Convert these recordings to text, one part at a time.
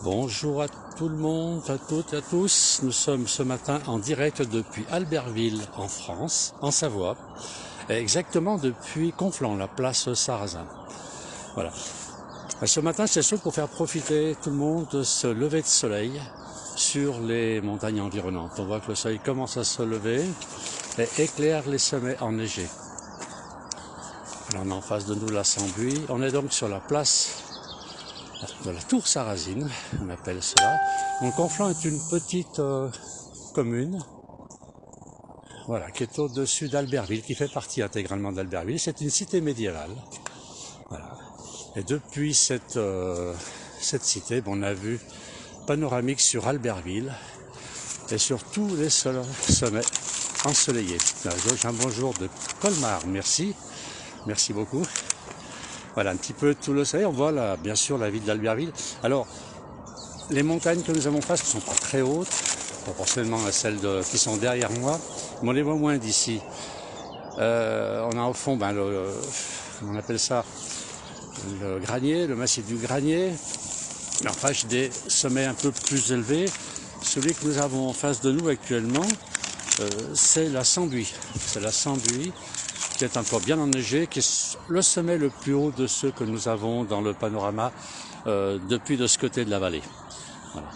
Bonjour à tout le monde, à toutes et à tous. Nous sommes ce matin en direct depuis Albertville en France, en Savoie, et exactement depuis Conflans, la place Sarrazin. Voilà. Ce matin, c'est sûr pour faire profiter tout le monde de ce lever de soleil sur les montagnes environnantes. On voit que le soleil commence à se lever et éclaire les sommets enneigés. Alors, on a en face de nous la Sambuie. On est donc sur la place de la Tour Sarrazine, on appelle cela. Donc Conflans est une petite commune, voilà, qui est au-dessus d'Albertville, qui fait partie intégralement d'Albertville. C'est une cité médiévale. Voilà. Et depuis cette cité, on a vu panoramique sur Albertville et sur tous les sommets ensoleillés. Donc un bonjour de Colmar, merci beaucoup. Voilà un petit peu tout le soleil, on voit là, bien sûr la ville d'Albertville. Alors, les montagnes que nous avons face ne sont pas très hautes, proportionnellement à celles qui sont derrière moi, mais on les voit moins d'ici. On a au fond, on appelle ça le Granier, le massif du Granier, en face des sommets un peu plus élevés. Celui que nous avons en face de nous actuellement, c'est la Sambuie. C'est la Sambuie qui est encore bien enneigé, qui est le sommet le plus haut de ceux que nous avons dans le panorama depuis de ce côté de la vallée. Voilà.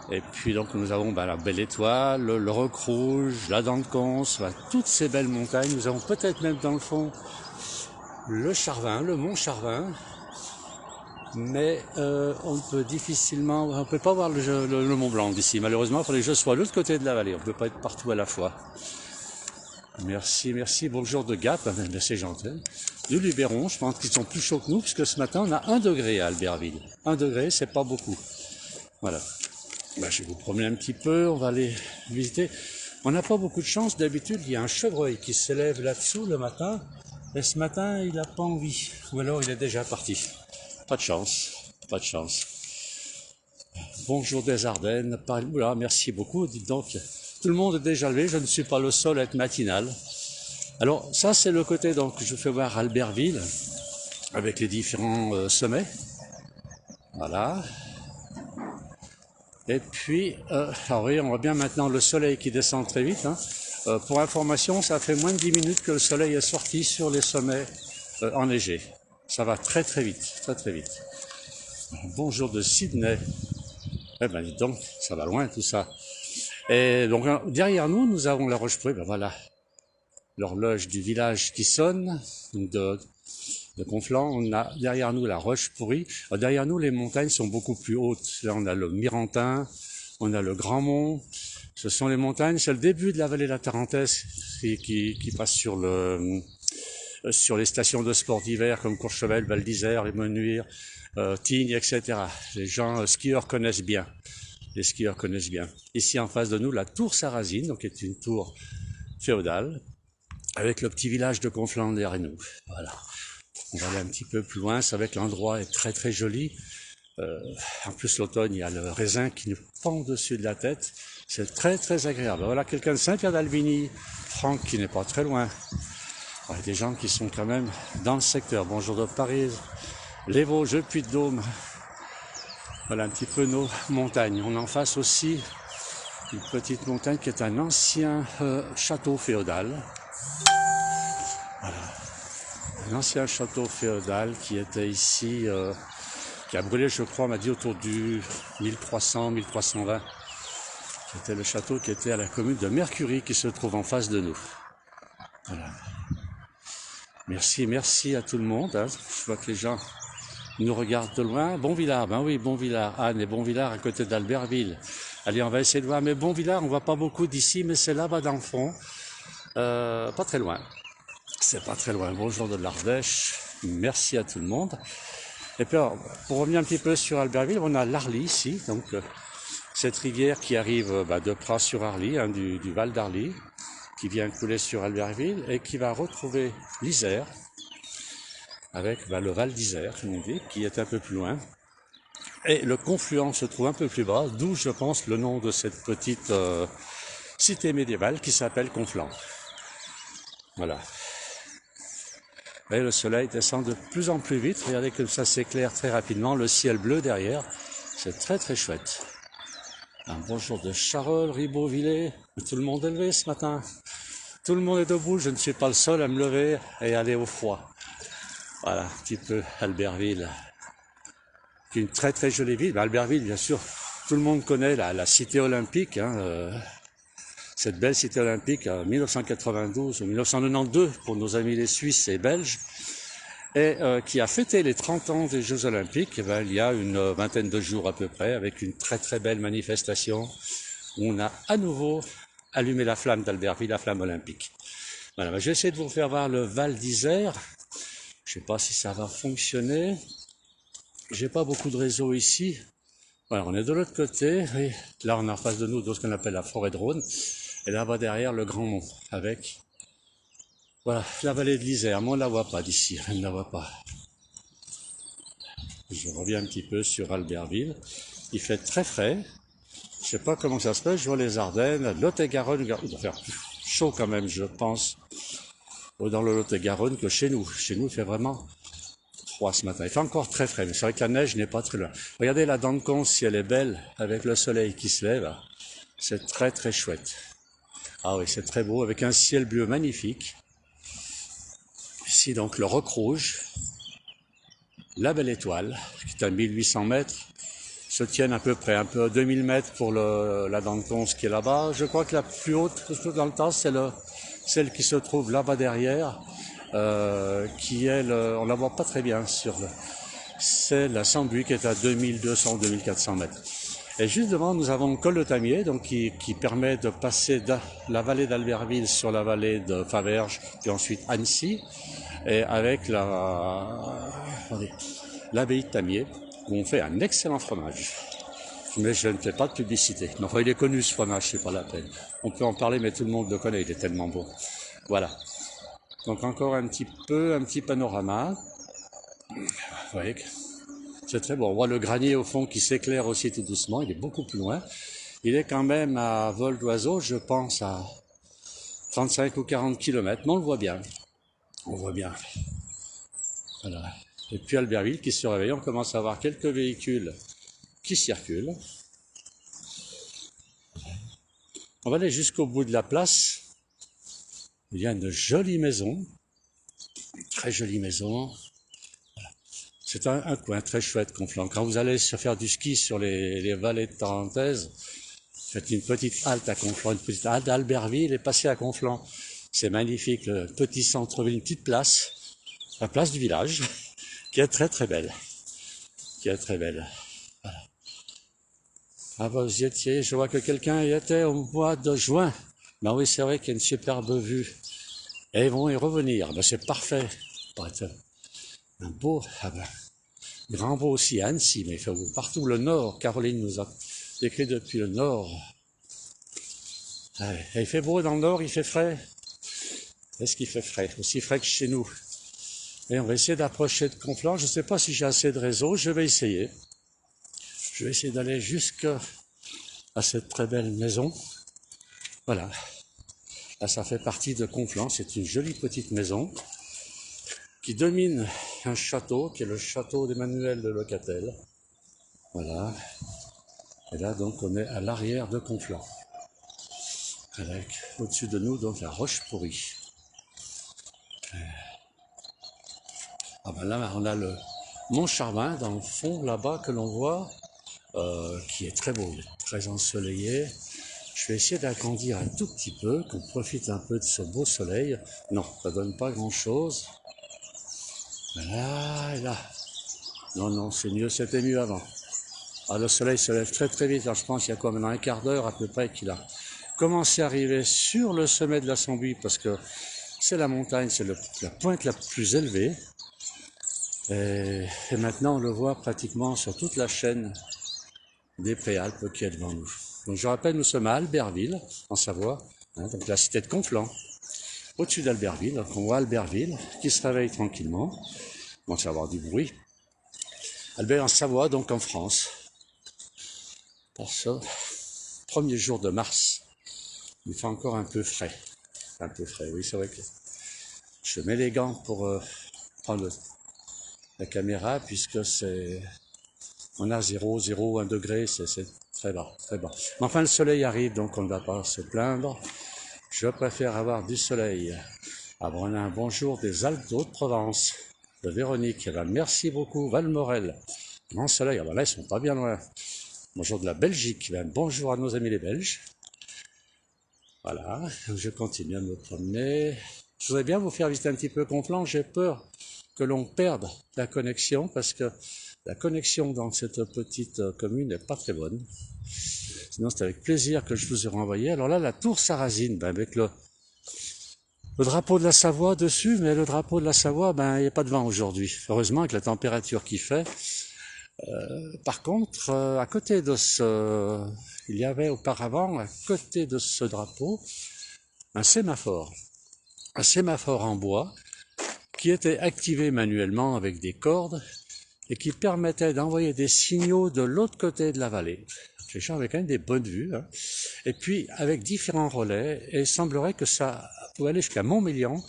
Et puis donc nous avons la Belle Étoile, le Roc Rouge, la Dent de Conce, toutes ces belles montagnes. Nous avons peut-être même dans le fond le Charvin, le mont Charvin, mais on peut difficilement, on ne peut pas voir le Mont Blanc d'ici. Malheureusement, il faudrait que je sois de l'autre côté de la vallée. On ne peut pas être partout à la fois. Merci. Bonjour de Gap, c'est gentil. Du Luberon, je pense qu'ils sont plus chauds que nous, puisque ce matin, on a 1 degré à Albertville. 1 degré, c'est pas beaucoup. Voilà. Je vais vous promener un petit peu, on va aller visiter. On n'a pas beaucoup de chance, d'habitude, il y a un chevreuil qui s'élève là-dessous le matin, et ce matin, il n'a pas envie. Ou alors, il est déjà parti. Pas de chance. Bonjour des Ardennes, Oula, merci beaucoup, dites donc. Tout le monde est déjà levé, je ne suis pas le seul à être matinal. Alors ça c'est le côté, donc je fais voir Albertville avec les différents sommets. Voilà. Et puis, alors oui, on voit bien maintenant le soleil qui descend très vite. Pour information, ça fait moins de 10 minutes que le soleil est sorti sur les sommets enneigés. Ça va très vite. Bonjour de Sydney. Dites donc, ça va loin tout ça. Et donc derrière nous, nous avons la Roche-Pourrie, voilà, l'horloge du village qui sonne, de Conflans. On a derrière nous la Roche-Pourrie. Derrière nous, les montagnes sont beaucoup plus hautes. Là, on a le Mirantin, on a le Grand Mont. Ce sont les montagnes, c'est le début de la vallée de la Tarentaise qui passe sur les stations de sport d'hiver comme Courchevel, Val d'Isère, les Menuires, Tignes, etc. Les gens skieurs connaissent bien. Ici en face de nous, la tour Sarrazine, donc qui est une tour féodale, avec le petit village de Conflans derrière nous. Voilà. On va aller un petit peu plus loin, c'est vrai que l'endroit est très joli. En plus l'automne, il y a le raisin qui nous pend au-dessus de la tête. C'est très agréable. Voilà quelqu'un de Saint-Pierre d'Albigny, Franck qui n'est pas très loin. Il y a des gens qui sont quand même dans le secteur. Bonjour de Paris, les Vosges, Puy-de-Dôme. Voilà un petit peu nos montagnes. On en face aussi une petite montagne qui est un ancien château féodal. Voilà. Un ancien château féodal qui était ici, qui a brûlé, je crois, on m'a dit autour du 1300-1320. C'était le château qui était à la commune de Mercury qui se trouve en face de nous. Voilà. Merci à tout le monde. Je vois que les gens nous regardent de loin. Bonvillars, Bonvillars, Anne et Bonvillars à côté d'Albertville. Allez, on va essayer de voir. Mais Bonvillars, on voit pas beaucoup d'ici, mais c'est là-bas dans le fond. Pas très loin. C'est pas très loin. Bonjour de l'Ardèche. Merci à tout le monde. Et puis, alors, pour revenir un petit peu sur Albertville, on a l'Arly ici. Donc, cette rivière qui arrive de Pras-sur-Arly, du Val d'Arly, qui vient couler sur Albertville et qui va retrouver l'Isère, avec le Val d'Isère, comme on dit, qui est un peu plus loin. Et le confluent se trouve un peu plus bas, d'où je pense le nom de cette petite cité médiévale qui s'appelle Conflans. Voilà. Et le soleil descend de plus en plus vite. Regardez comme ça s'éclaire très rapidement. Le ciel bleu derrière, C'est très très chouette. Un bonjour de Charolles, Ribeauvillé. Tout le monde est levé ce matin. Tout le monde est debout, je ne suis pas le seul à me lever et aller au froid. Voilà, un petit peu Albertville. C'est une très très jolie ville. Albertville, bien sûr, tout le monde connaît la cité olympique. Cette belle cité olympique en 1992 ou 1992 pour nos amis les Suisses et Belges. Et qui a fêté les 30 ans des Jeux Olympiques il y a une vingtaine de jours à peu près, avec une très très belle manifestation où on a à nouveau allumé la flamme d'Albertville, la flamme olympique. Voilà, je vais essayer de vous faire voir le Val d'Isère. Je ne sais pas si ça va fonctionner. J'ai pas beaucoup de réseau ici. Voilà, on est de l'autre côté. Et là, on a en face de nous ce qu'on appelle la forêt de Rhône. Et là-bas derrière, le Grand Mont, avec voilà, la vallée de l'Isère, mais on ne la voit pas d'ici, on ne la voit pas. Je reviens un petit peu sur Albertville. Il fait très frais. Je ne sais pas comment ça se passe, je vois les Ardennes, Lot-et-Garonne, il doit faire plus chaud quand même, je pense, dans le Lot-et-Garonne que chez nous. Chez nous, il fait vraiment froid ce matin. Il fait encore très frais, mais c'est vrai que la neige n'est pas très loin. Regardez la dent de Con, si elle est belle, avec le soleil qui se lève. C'est très très chouette. Ah oui, c'est très beau, avec un ciel bleu magnifique. Ici donc le Roc Rouge, la Belle Étoile, qui est à 1800 mètres, se tiennent à peu près un peu à 2000 mètres pour la dent de Conce qui est là-bas. Je crois que la plus haute dans le tas, c'est celle qui se trouve là-bas derrière, qui est, on la voit pas très bien c'est la Sambuie qui est à 2200 2400 mètres. Et juste devant, nous avons le col de Tamier, donc qui permet de passer de la vallée d'Albertville sur la vallée de Faverges, puis ensuite Annecy, et avec l'abbaye de Tamier, où on fait un excellent fromage. Mais je ne fais pas de publicité. Mais enfin, il est connu ce fromage, c'est pas la peine. On peut en parler, mais tout le monde le connaît, il est tellement bon. Voilà. Donc encore un petit panorama. Vous voyez, c'est très bon. On voit le granier au fond qui s'éclaire aussi tout doucement. Il est beaucoup plus loin. Il est quand même à vol d'oiseau, je pense, à 35 ou 40 km. Mais on le voit bien. On voit bien. Voilà. Et puis Albertville qui se réveille. On commence à avoir quelques véhicules qui circulent. On va aller jusqu'au bout de la place. Il y a une jolie maison. Une très jolie maison. C'est un coin très chouette, Conflans. Quand vous allez se faire du ski sur les vallées de Tarentaise, faites une petite halte à Conflans, une petite halte à Albertville et passez à Conflans. C'est magnifique, le petit centre-ville, une petite place, la place du village, qui est très très belle. Qui est très belle. Voilà. Ah bah vous y étiez, je vois que quelqu'un y était au mois de juin. Ben oui, c'est vrai qu'il y a une superbe vue. Et ils vont y revenir, ben c'est parfait. Un beau, grand beau aussi à Annecy, mais il fait partout le nord. Caroline nous a écrit depuis le nord. Et il fait beau dans le nord, il fait frais. Est-ce qu'il fait frais? Aussi frais que chez nous. Et on va essayer d'approcher de Conflans. Je ne sais pas si j'ai assez de réseau, je vais essayer. Je vais essayer d'aller jusqu'à cette très belle maison. Voilà. Là, ça fait partie de Conflans. C'est une jolie petite maison qui domine un château, qui est le château d'Emmanuel de Locatel. Voilà. Et là, donc, on est à l'arrière de Conflans. Avec, au-dessus de nous, donc, la Roche-Pourrie. Ah ben là, on a le Mont Charmin, dans le fond, là-bas, que l'on voit, qui est très beau, très ensoleillé. Je vais essayer d'agrandir un tout petit peu, qu'on profite un peu de ce beau soleil. Non, ça donne pas grand-chose. Là, et là. Non, non, c'est mieux, c'était mieux avant. Ah, le soleil se lève très très vite. Alors, je pense qu'il y a quoi maintenant un quart d'heure à peu près qu'il a commencé à arriver sur le sommet de la Sambuie, parce que c'est la montagne, c'est la pointe la plus élevée. Et maintenant, on le voit pratiquement sur toute la chaîne des Préalpes qui est devant nous. Donc, je rappelle, nous sommes à Albertville, en Savoie, donc la cité de Conflans. Au-dessus d'Albertville, donc on voit Albertville qui se réveille tranquillement. Bon, ça va avoir du bruit. Albert en Savoie, donc en France. Pour ce premier jour de mars, il fait encore un peu frais. Un peu frais, oui, c'est vrai que je mets les gants pour prendre la caméra, puisque c'est On a 0, 0, 1 degré, c'est très bas, très bas. Mais enfin, le soleil arrive, donc on ne va pas se plaindre. Je préfère avoir du soleil. Alors, on a un bonjour des Alpes d'Haute-Provence, de Véronique. Eh ben, merci beaucoup, Valmorel. Grand soleil, ah ben là, ils sont pas bien loin. Bonjour de la Belgique. Ben, bonjour à nos amis les Belges. Voilà, je continue à me promener. Je voudrais bien vous faire visiter un petit peu Conflans. J'ai peur que l'on perde la connexion parce que la connexion dans cette petite commune n'est pas très bonne. Sinon, c'est avec plaisir que je vous ai renvoyé. Alors là, la tour Sarrazine, ben, avec le drapeau de la Savoie dessus, mais le drapeau de la Savoie, ben, il n'y a pas de vent aujourd'hui. Heureusement, avec la température qu'il fait. Par contre, à côté de il y avait auparavant, à côté de ce drapeau, un sémaphore en bois, qui était activé manuellement avec des cordes et qui permettait d'envoyer des signaux de l'autre côté de la vallée. Les gens avaient quand même des bonnes vues, hein. Et puis avec différents relais, et il semblerait que ça pouvait aller jusqu'à Montmélian,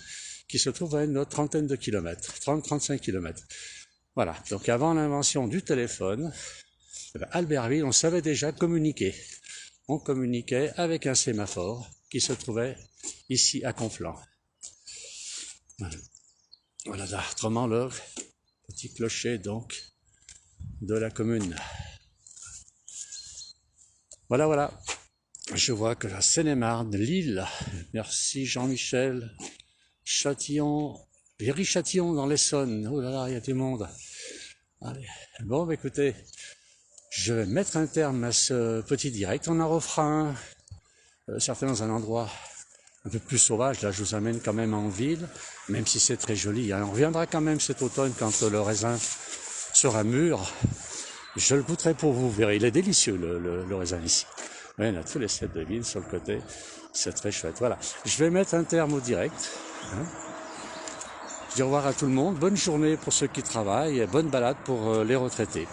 qui se trouve à une trentaine de kilomètres, 30-35 kilomètres. Voilà, donc avant l'invention du téléphone, à Albertville, on savait déjà communiquer. On communiquait avec un sémaphore qui se trouvait ici à Conflans. Voilà, autrement le petit clocher donc de la commune. Voilà, voilà. Je vois que la Seine-et-Marne, Lille, merci Jean-Michel, Châtillon, Viry-Châtillon dans l'Essonne. Oh là là, il y a du monde. Allez. Bon, bah, écoutez, je vais mettre un terme à ce petit direct. On en refera un, certainement dans un endroit un peu plus sauvage. Là, je vous amène quand même en ville, même si c'est très joli. On reviendra quand même cet automne quand le raisin sera mûr. Je le goûterai pour vous, vous verrez. Il est délicieux, le raisin ici. Ouais, on a tous les cèpes de vigne sur le côté. C'est très chouette. Voilà. Je vais mettre un terme au direct. Hein. Je dis au revoir à tout le monde. Bonne journée pour ceux qui travaillent et bonne balade pour les retraités.